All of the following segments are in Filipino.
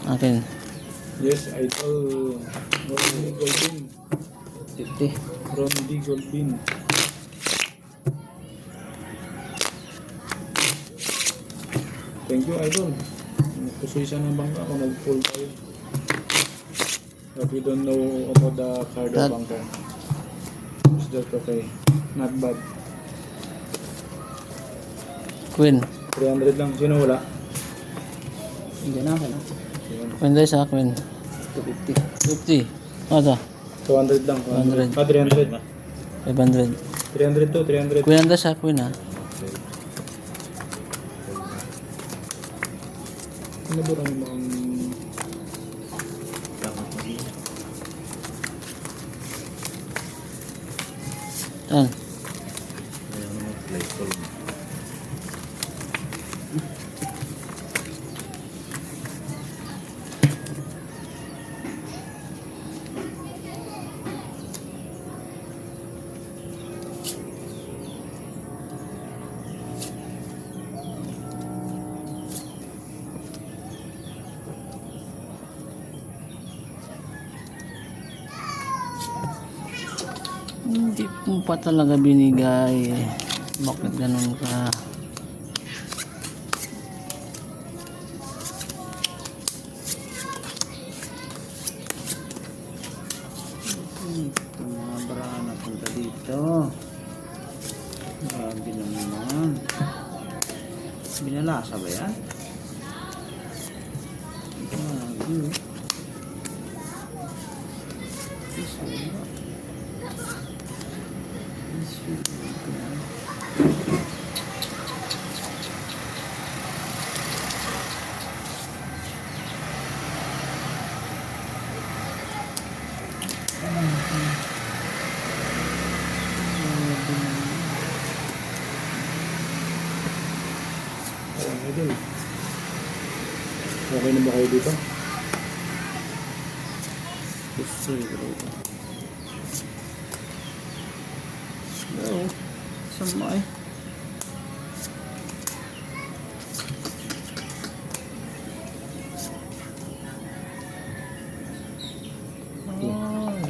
Akin. Yes, idol. Rondy Golbin. 50. Rondy Golbin. Thank you, idol. Pusoy siya ng bangka kung nag-pull tayo. But we don't know about the card of bunker. It's just okay. Not bad. Queen. 300 lang. Sino wala? Hindi na ako na. Queen guys ha, Queen. 250. 50. Ano to? 200 lang. 200. 300. 500. 300 to, 300. Queen ang guys ha, Queen ha. Ano ba ang mga... Yan. Hindi mo pa talaga binigay. Bakit ganun ka? Ito mga baraha na punta dito. Grabe naman. Binalasa ba yan? Grabe. Idol. Okay na ba kayo dito? Gusto ito. Oo. Sama eh.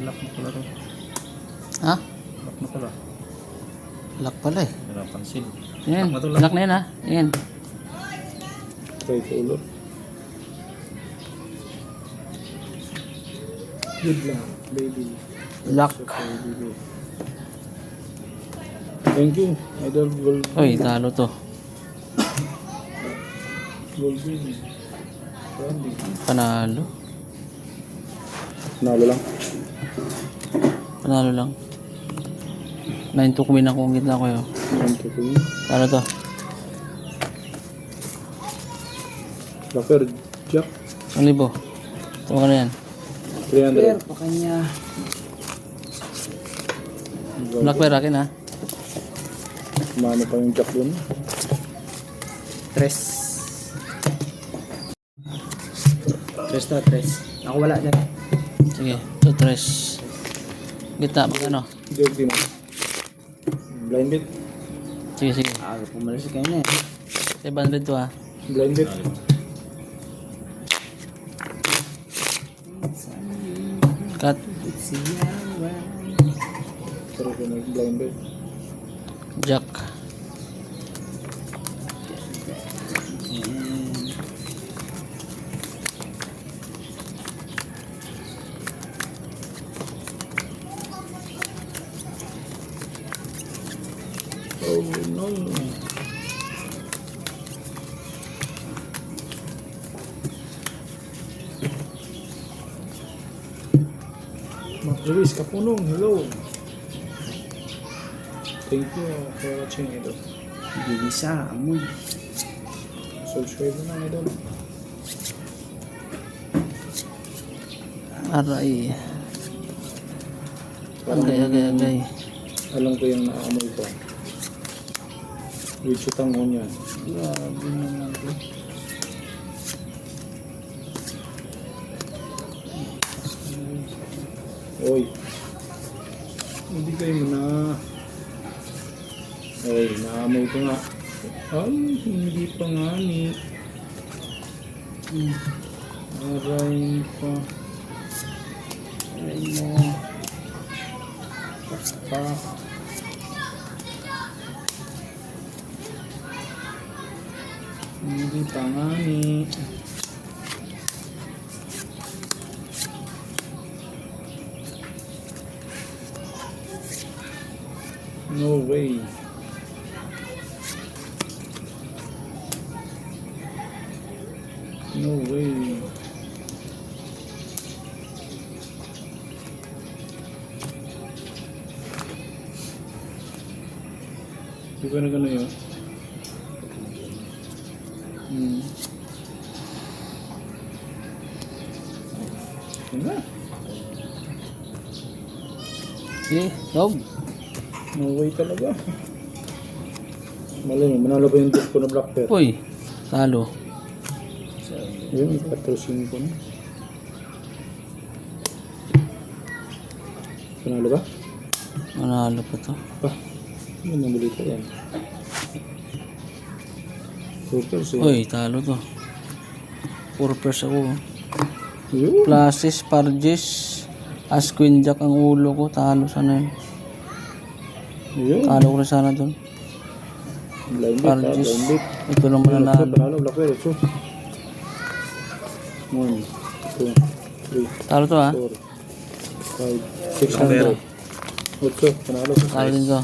Lock na pala ito. Ha? Lock na pala. Lock pala eh. Wala pansin. Yan. Lock na to, Lock na yan ha. Yan. Try ko ulo. Good luck, baby. Lock. Baby. Thank you, idol. Uy, talo to. Golbin. Rondy. Panalo. Nalo lang. Panalo lang. 9 to queen ako ang gitna ko yun. Thank you. Talo to. Locker, Jack. 1,000. Tama ka na yan. 300. Pa kanya. Black pair akin ha. Mano pa yung Jack dun. 3. 3 to 3. Ako wala dyan. Sige. 2, 3. Gitna. Magkano? Joke din. Blind bit. Sige, sige. Pumalis kayo na eh. 500 to ha. Blind bit. Cut. Pero kung nag-blind bit. Jack. Oh no. Luis Kapunong, hello. Thank you for watching, idol. Gigisa, amoy. Subscribe na idol. Aray. Agay. Alam ko yung naamoy ko. With chutangon yan. Grabe naman ito. Oy. Hindi kayo na. Oy, naamoy ko nga. Ay, hindi pa nga ni. Aray pa. Aray mo. Pa. Hindi pa nga ni. No way. No way. Di ba na gano'n yun? Yun na. Eh, Rob. No way talaga. Malay mo, manalo pa yung tip ko na black pair. Uy, talo. Yun, 4-5 ko na. Panalo ba? Manalo pa to. Pa. Yun, namuli ka yan. Super, so Uy, talo to. 4 pairs ako. yun. Plasis, Parges, As Queen Jack ang ulo ko. Talo sana yun. Yun. Talo ko rin sana dun. Blind bet, ha? Parges. Blind bet. Ito lang mananalo. Panalo, black pair. So. 1, 2, 3, Talo to ha. 4, 5, 600. 8, panalo ko. Talo din to.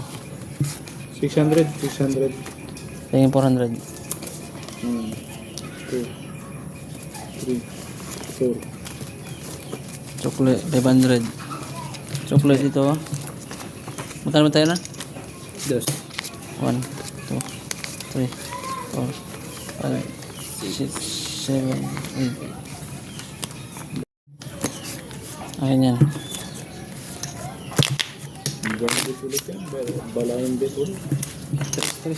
600, 600. Tingin 400. 1, 2, 3, 4. Chocolate, 500. Chocolate ito ha. Magkano ba tayo na? Dos. 1, 2, 3, 4, 5, 6, 7, 8. Ayan yan. Blind bet ulit yan. Balayan bet ulit. Tres.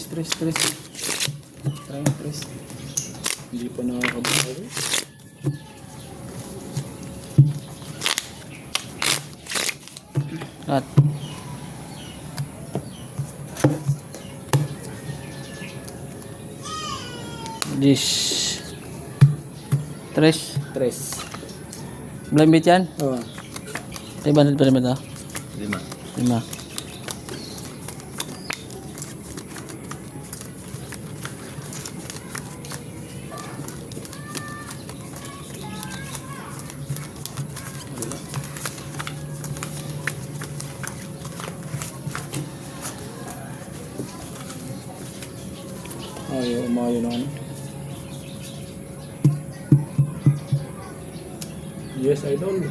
Hindi pa nakakabawi. Cut. Dish. Tres. Tres. Blind bait yan? Ah, 500 pa rin ba ito? 5. 5. ayaw, umayo na ano. Yes, idol.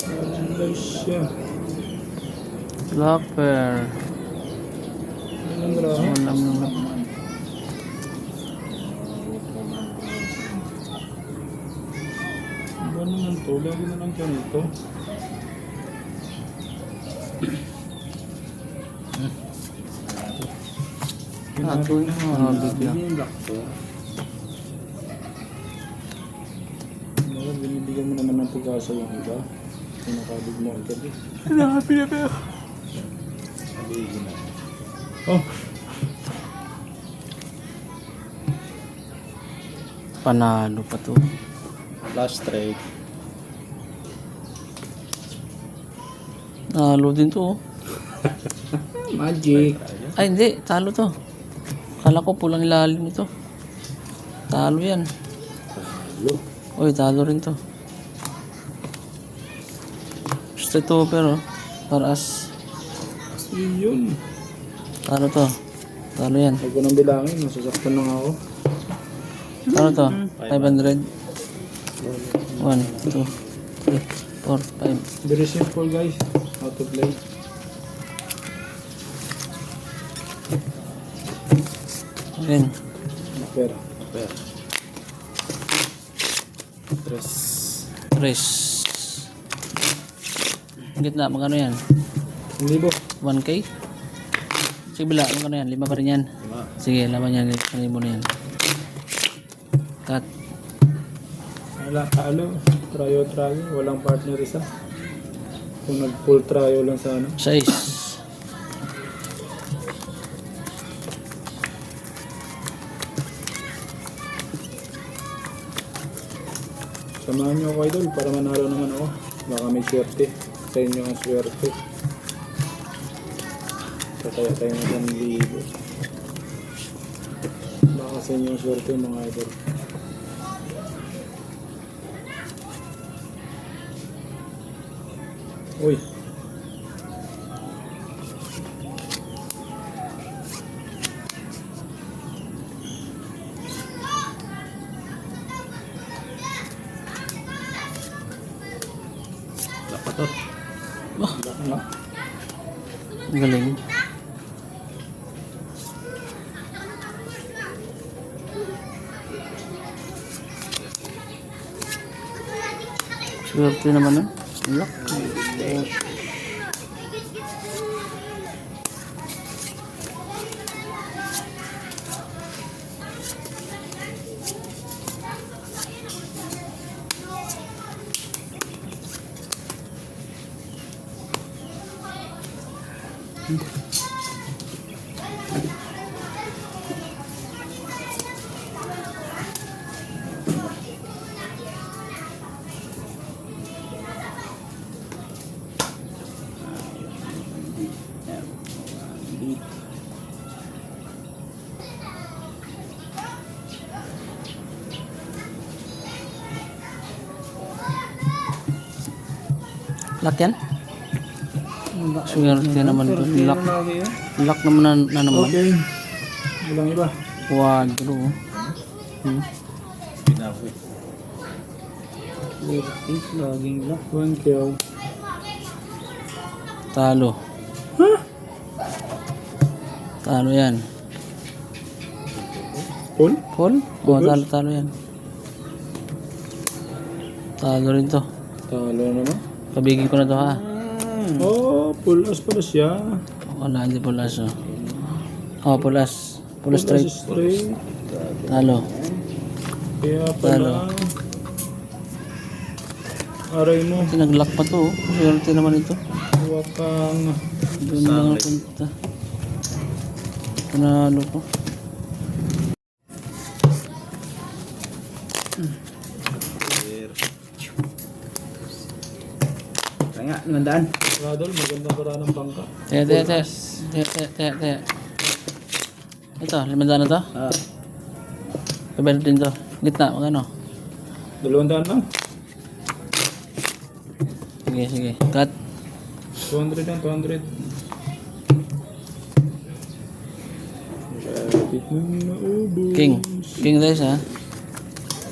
Ano siya? Locker. Ano na raw? Walang naman. Ba naman to? Lagi na lang ganito. Ato yung bigla. Yung black to. Ano, binibigyan mo naman ng pag-asa yung iba. Pinakabig mo agad eh. Oh, Panalo pa to. Last trade. Talo din to. Oh. magic. Ay hindi, talo to. Kala ko pulang ilalim ito. Talo yan. Look. Uy, talo rin to. Straight over oh. Taras. Yun. Talo to. Talo yan. Huwag ko nang bilangin. Nasasaktan na nga ako. Talo to. 500. 1, 2, 3, 4, 5. Very simple guys, how to play. Ayan. Pera. Per. Tres. 3. Gitna, magkano yan? 1,000. 1K? Sige bila, magkano yan? 5 pa rin yan. Lima. Sige, laman yan. 1,000 na yan. Cut. Wala, talo. Tryo. Walang partner isa. Kung nag-full tryo lang sana. 6. Samahan niyo ako idol para manalo naman ako. Baka may swerte. Sa inyo ang swerte. Kataya tayo ng 1,000. Baka sa inyo ang swerte mga idol. Uy. Wala pa to. Ano? Ang galing. Swerte naman na. Lock. Lock yan? Swerte naman to. Lock. Lock naman na naman. Okay. Walang iba. Quadro. Pinawi. Laging lock. 1 kill. Talo. Talo yan. Full? Paul? Oo, talo yan. Talo rin to. Talo naman. Pabigin ko na to ha. Oh, full as pala siya. Wala, hindi pulas oh. Oh, pulas. Pulas Full as straight. straight. Talo. Kaya Talo. pala. Aray mo. Nag-lock pa to oh. Swerte naman ito. Wakang. Doon na nga punta. Panalo ko. Kaya nga, 500. Radol, maganda para ng bangka. Te. Ito, 500 na to. Ah. Kabalit din to. Gitna, magkano? 200 lang. Sige. Cut. 200 lang, 200. Kapit nang naubos. King guys ha.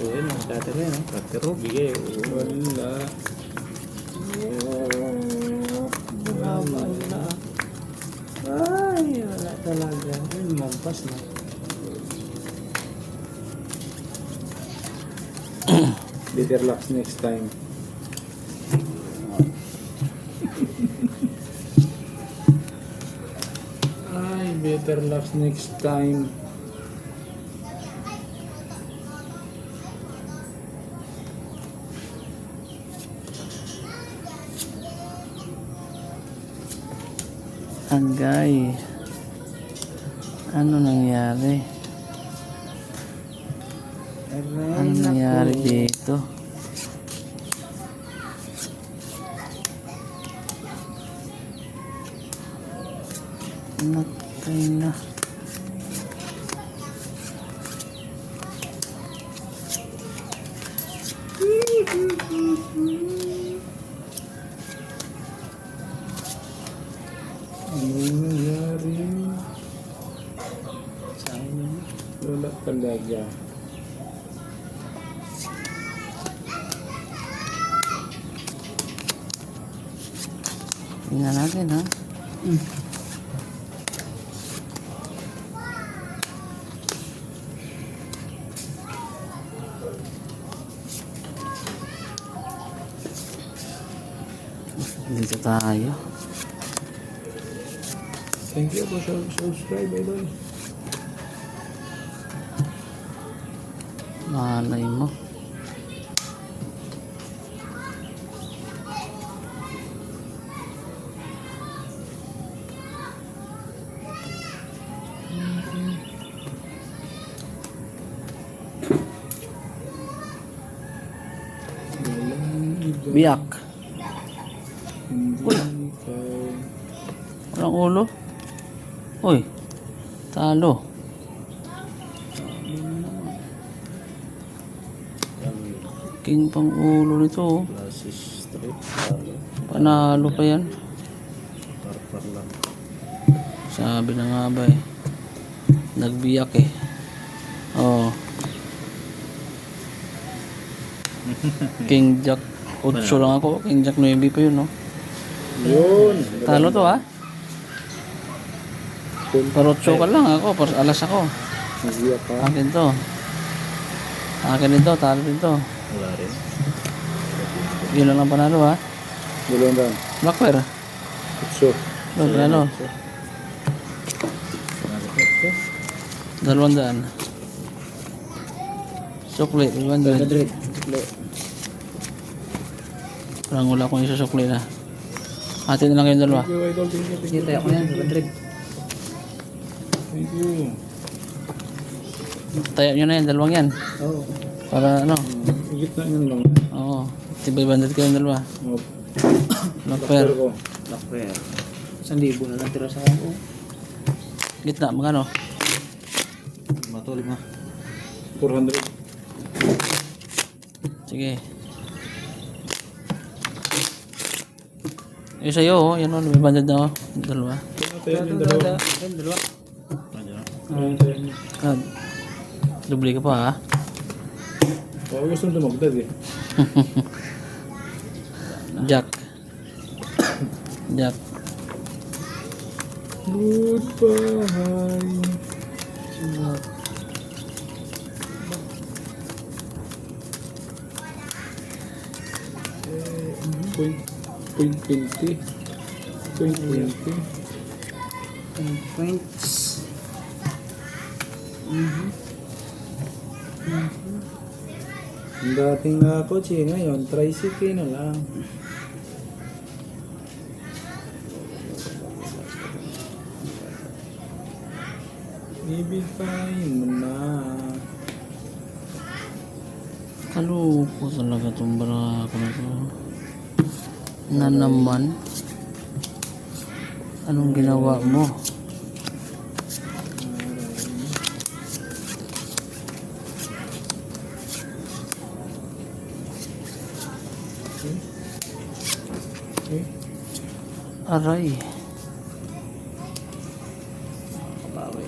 Uy, nakatira yan. Katero, bigay. Wala. Ay, wala talaga. Ay, mampas na. Better luck next time. Ay, better luck next time. Agay. Ano nangyari? Ano nangyari dito? Natay na. Ano nangyari? Wala talaga. Tingnan natin ha. Dito tayo. Thank you for subscribe, idol. Malay mo. Biyak. Hindi ka... Walang ulo. Uy. Talo. King pang ulo nito. Oh. Classes straight. Talo. Panalo pa yan. Parpar lang. Sabi na nga ba eh. Nagbiyak eh. Oh. King Jack 8 lang ako. King Jack 9 pa yun, no? Yun! Talo to, ha? Parotso ka lang ako. Alas ako. Nagbiyak ka. Akin to. Akin din to. Talo din to. Wala rin. Yun lang ang panalo, ha? Dalawang run. Blackbear. So, Ano, panalo? 200. Sukli, 200. Parang wala akong isa sukli na. Atin na lang kayong dalawa. thank you, idol. Thank you, thank you. Kita ako yan. 100. Thank you. Tayo nyo na yan, dalawang yan. Oo. Para ano, Higit na yun lang. oo. Tibay bandit kayong dalawa. Oh, Blackbear. ko. Lakper. 1,000 na lang tira sa ako. Gitna, magkano? Matulog mo. 400. Sige. Yung sa'yo, oh. Yan o, may bandit na, oh. Dalawa. Tayo yung dalawa. Dalawa. Ayun, tayo niyo. Ah, dubli ka pa, ha? Oh, gusto nyo dumagdag eh. Jack. Jack. Goodbye. Point 20. Point 20. Points. Ang dating kotse ngayon, tricycle na lang. Ibigay mo na. Kaluko talaga itong barako na to. Na naman. Anong ginawa mo? Okay. Aray. Kapawi.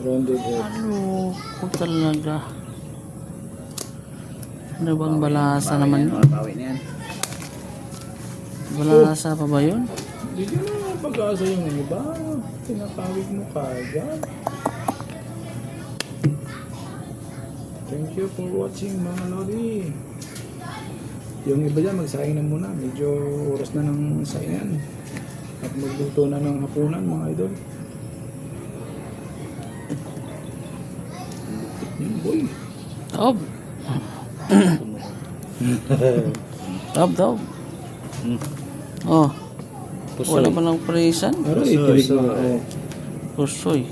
Rounded head. Kaluko talaga. Ano bang balasa naman yun? Kapawi na yan. Balasa pa ba yun? Bigyan mo ng pag-asa yung iba. Tinatawid mo kagad. Thank you for watching mga lodi. Yung iba dyan, magsaing na muna. Medyo oras na ng saingan. At magluto na ng hapunan mga idol. Boy. Tob. Tob. Oh. Wala pa lang praisan. Aray, tinigma o. Pusoy.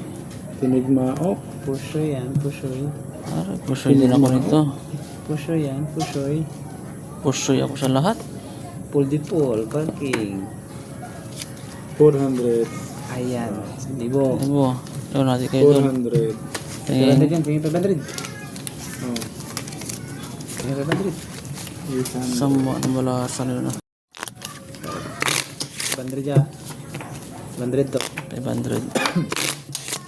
Tinigma o. Pusoy yan. Pusoy. Aray, pusoy din ako nito. Pusoy yan. Pusoy. Pusoy ako sa lahat. Pull di pull. Parking. 400. Ayan. 1,000. Ano? Ito natin kayo doon. 400. Tingin. 500 yan. Tingin 500. Oh. Tingin 500. Sama ng balasan yun ah. 100 ya. 100 to. 500.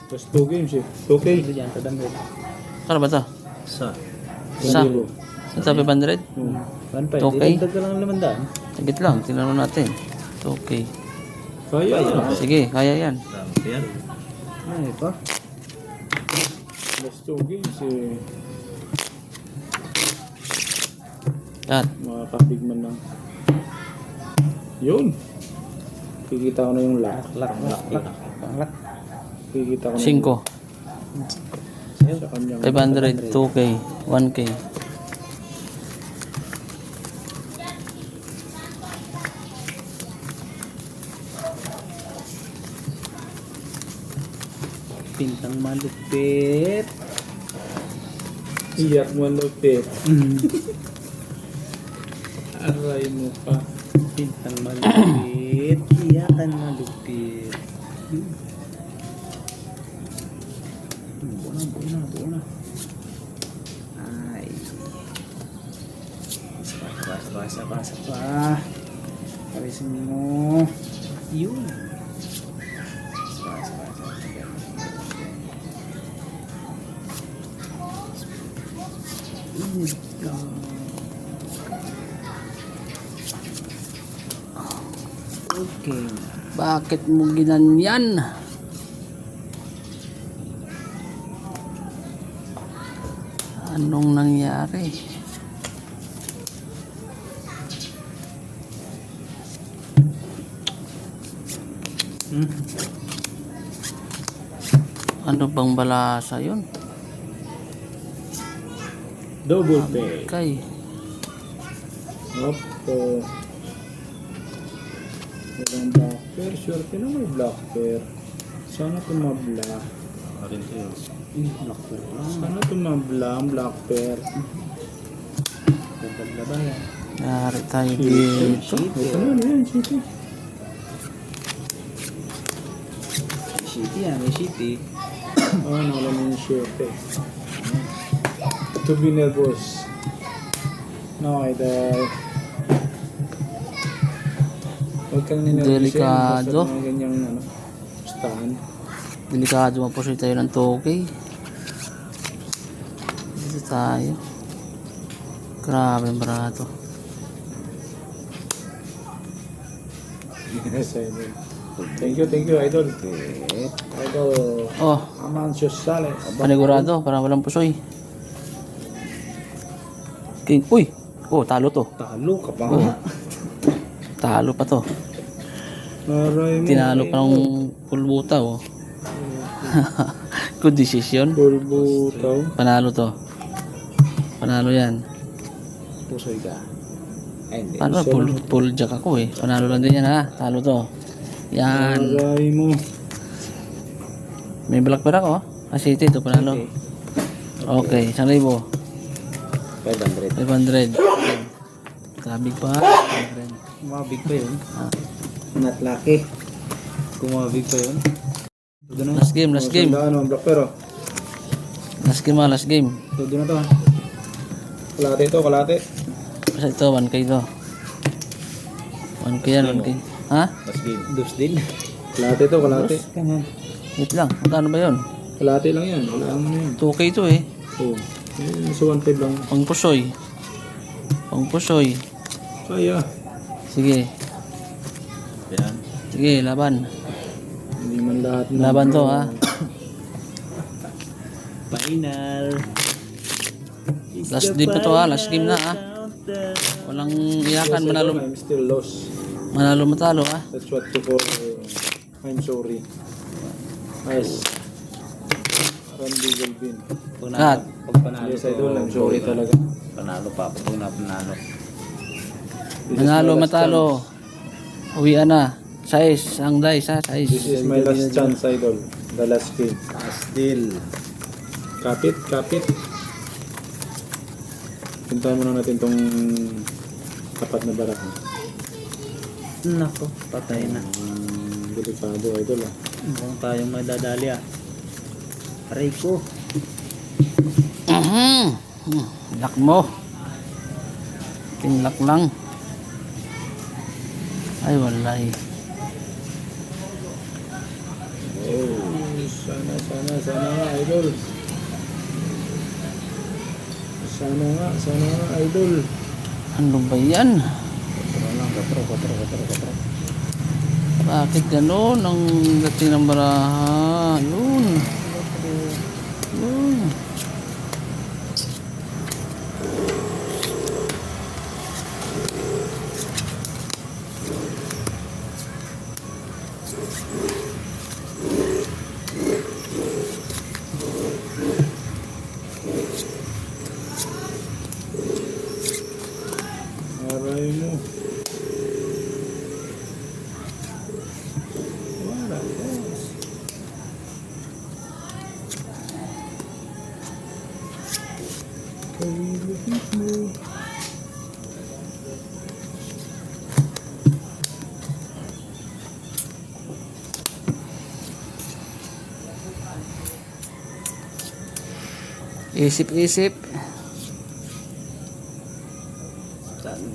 Tapos 2 games eh. 2K. 100 yan, 500. Kano ba to? Sa. Sa? Ito 500? 1.5. Okay. Dagdag ka lang 500. Sagit lang, tingnan mo natin. Okay. Kaya ah. Sige, kaya yan. Dami yan. Ay, pa. Plus 2 games eh. Yan. Makakabigman lang. Yun. Kikita ko na yung lock. Lak. Kikita ko na 5. sa kanyang 500, 2K, 1K. Pintang malupit. iyak mo lupit. Aray mo pa. Pintang malupit. Iyakan malupit. Buo na. Ay. Basa pa. Parisin mo. Yun. Basa. Okay. Bakit mo ginanyan? Anong nangyari? Ano bang balasa yun? Double pay. Kay. Up. Walang black pair. Swerte na may black pair. Sana tumabla. Arin kayo. Naku. Sana tumabla ang black pair. Gandang labayan. Nari tayo dito. Ito na yan, city. Shitty yan. May shitty. Nakala mo yung swerte. To be nervous. No, idol. Huwag kang ninervous. Delikado. Basta mga ganyang pustahan. Delikado mapusoy tayo ng 2K. Dito tayo. Grabe ang barato. Yes, idol. Thank you, idol. Idol. Oh, Amancio Sales. panigurado. Parang walang pusoy. King. Uy! Oh, talo to. Talo ka pa. Oh. Talo pa to. Aray mo. Tinalo pa ng pulbuta oh. Good decision. Pulbutaw. Panalo to. Panalo yan. Pusoy ka. Ay, hindi. Paano? Full jack ako eh. Panalo lang din yan ha. Talo to. Yan. Aray mo. May black pair ako. City ito panalo. Okay. 1,000. 500. 500. Grabe pa. 500. Kumabig pa yun. Ah. Not lucky. Kumabig pa yun. Todo na. Last game. Sandaan ang black pair. Last game. Todo na to ha. Kalate. Basta ito, 1K to. 1K yan, 1K. Ha? Last game. Dos din. Kalate. Come on. Wait lang. Magkano ba yun? Kalate lang yan. Wala mo na yan. 2K to eh. Oo. So 1.5 lang. Pangpusoy. Kaya. Sige. Yan. Sige, laban. Hindi man lahat ng... Laban to ha. Final. Last game pa to ha. Last game na ha. Walang iyakan. Manalo. I'm still lost. Manalo matalo ha. That's what you call... I'm sorry. Yes. Randy Galvin. At. Pag panalo Yes, idol. I'm sorry talaga. Panalo pa. Pag panalo. This is Manalo my last matalo. Uwian na. Size. Ang dice ha. chance. This Size. is my last chance, idol. The last game. Still. Kapit. Puntahan muna natin tong tapat na baraha. Nako. Patay na. Delikado, idol ah. Mukhang tayong madadali ah. Aray ko. Lock mo. Tinlak lang. Ay, walay. Oh, sana nga, idol. Sana nga, idol. Ano ba yan? Katro lang, katro. Bakit gano'n ang dating ng baraha? Yun. Yun. Aray mo. Wala, boss. Kailangan mo. Isip-isip.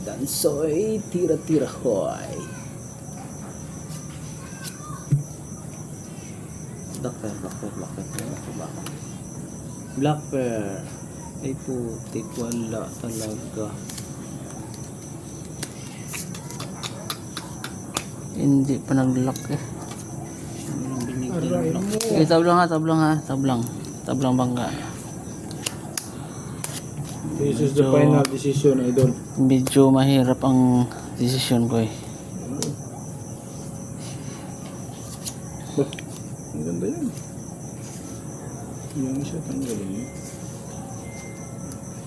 Dan soy, tira hoy. Black bear. Black bear. Ay putik, wala talaga. Hindi pa nag-lock eh. Aray mo. Okay, tablang bangga. This is the final decision, idol. Medyo mahirap ang desisyon ko eh. Bah, ang ganda yan. Yung siya tanggalin mo.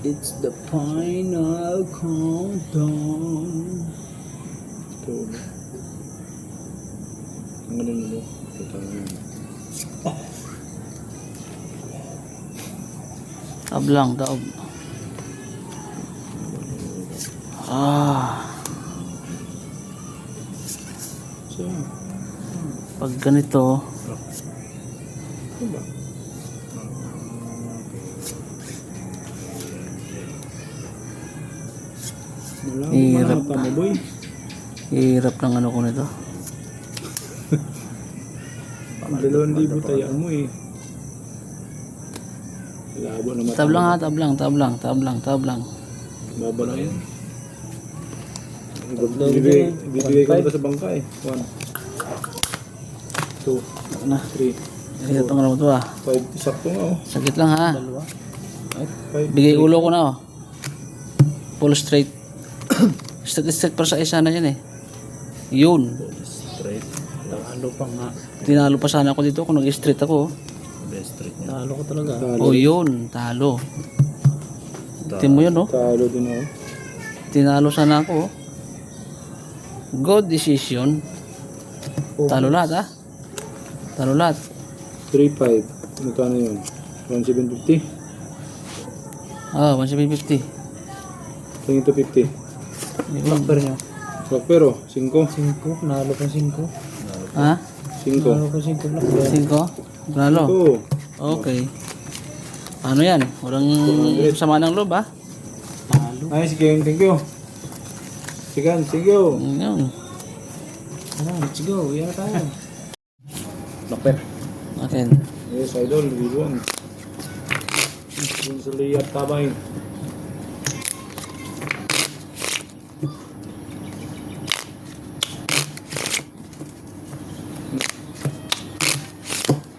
It's the final countdown. Ito. Tanggalin mo. Ito tanggalin mo. Tablang, daog. So, Pag ganito, ito ba? Wala akong Hirap. mata mo, boy. hirap ng ano ko nito. 2,000 tayaan mo eh. Labo na mata. Tablang. Baba lang yan. Bibigay ko na sa bangka eh. 1, 2, Na, 3, hirap ng ano mo to 5. Sakto nga oh. Sakit lang ha. 5. Bigay ulo ko na Full straight. Straight para sa isa na yan eh. Yun. Straight. Talo pa nga. Tinalo pa sana ako dito kung nag-straight ako. Best straight niya. Talo ko talaga. Yun. Talo. Tingnan mo yun Talo din ako. Tinalo sana ako Good decision. Talo lahat Talo lahat. 3-5. Magkano yun? 1,750? 1,750. Tingin to 50. Number niya. Pero, 5. 5. Nalo pa 5. Ha? 5. Nalo pa 5 black bear. 5? Talo. Oo. Okay. Ano yan? Walang sama ng loob Talo. Ay, sige, thank you. Sige, thank you. Yun. Let's go. Yan na tayo. Black bear. Akin. Yes, idol, we won. Yun sa liyap tabay.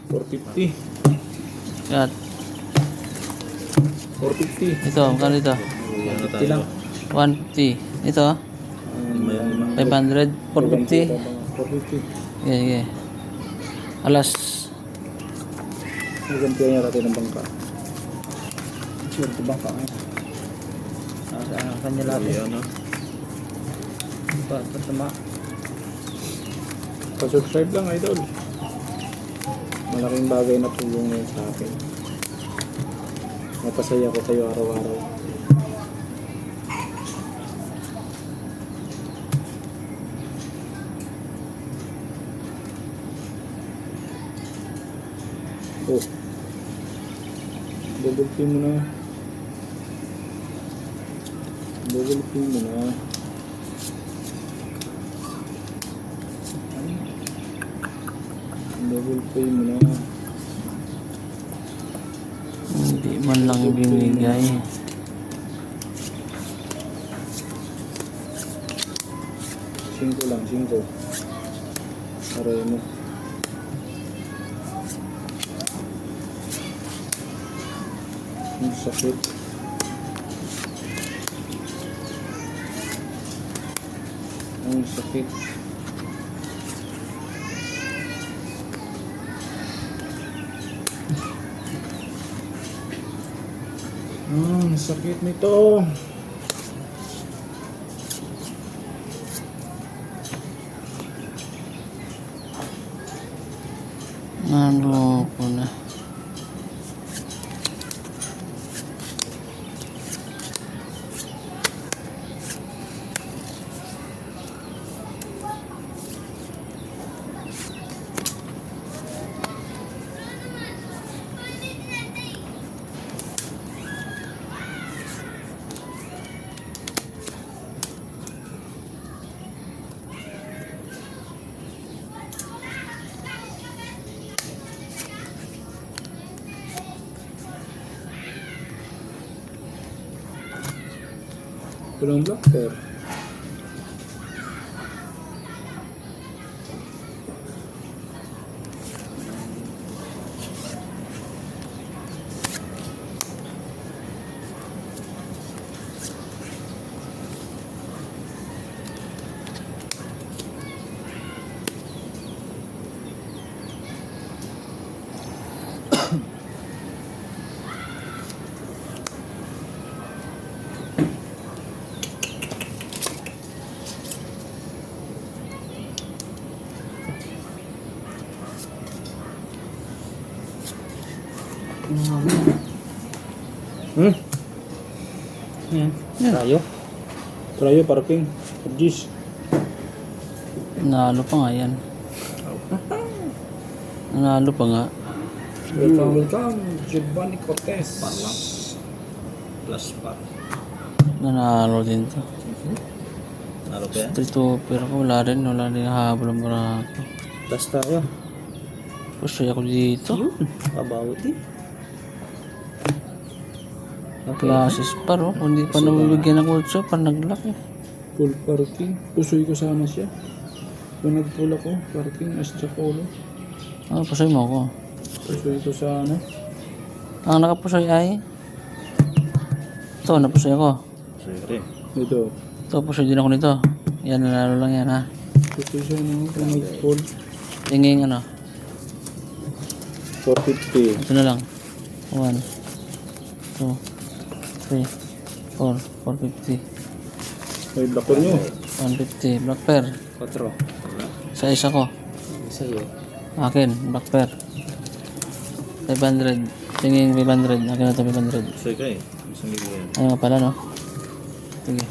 $450. Kat. $450. Ito, magkano ito? 50 lang. 150. Ito, 500. 450. 450. Yeah. Alas. Nagampiyan niya natin ng bangka. Sure, diba ka? Nasa kanya lahat. Ayan Patama. Pa-subscribe lang, idol. Malaking bagay na tulong ngayon sa akin. Mapasaya ko kayo araw-araw. Oh. Double pin mo na. Double pin mo na. Double pin mo na. Hindi man lang binigay. Singko lang, singko. Aray mo. Ang sakit. Ang sakit. Ang sakit nito. Ano ko na. Walang black pair. Yan. Tayo. Trayo parking. Adjust. Nanalo pa nga yan. Nanalo pa nga. Welcome, Giovanni Cortez. Par lang. Plus par. Nanalo din to. Naro pa yan? Street pero ko wala rin habol ang barako. Tas tayo. Pusoy ako dito. Kabawit eh. Classes pa ro. Kung di pa nabibigyan ng kurso, pa naglock eh. Full parking. Pusoy ko sana siya. Kung nag-pull ako, parking as Japolo. Ah, pusoy mo ako. Pusoy ko sana. Ang nakapusoy ay ito, napusoy ako. Sige rin. Ito. Ito, pusoy din ako nito. Yan, nanalo lang yan ha. Pusoy sana ako kung nag-pull. Tingin ano. 450. Ito na lang. 1, 2, 3, 4, 450. May black ko nyo. 150. Black pair. 4. Sa isa ko. Sa'yo. Akin, black pair. 500. Tingin 500. Akin na ito 500. Sige ka eh. Isang bigyan. Ayun nga pala no. Sige.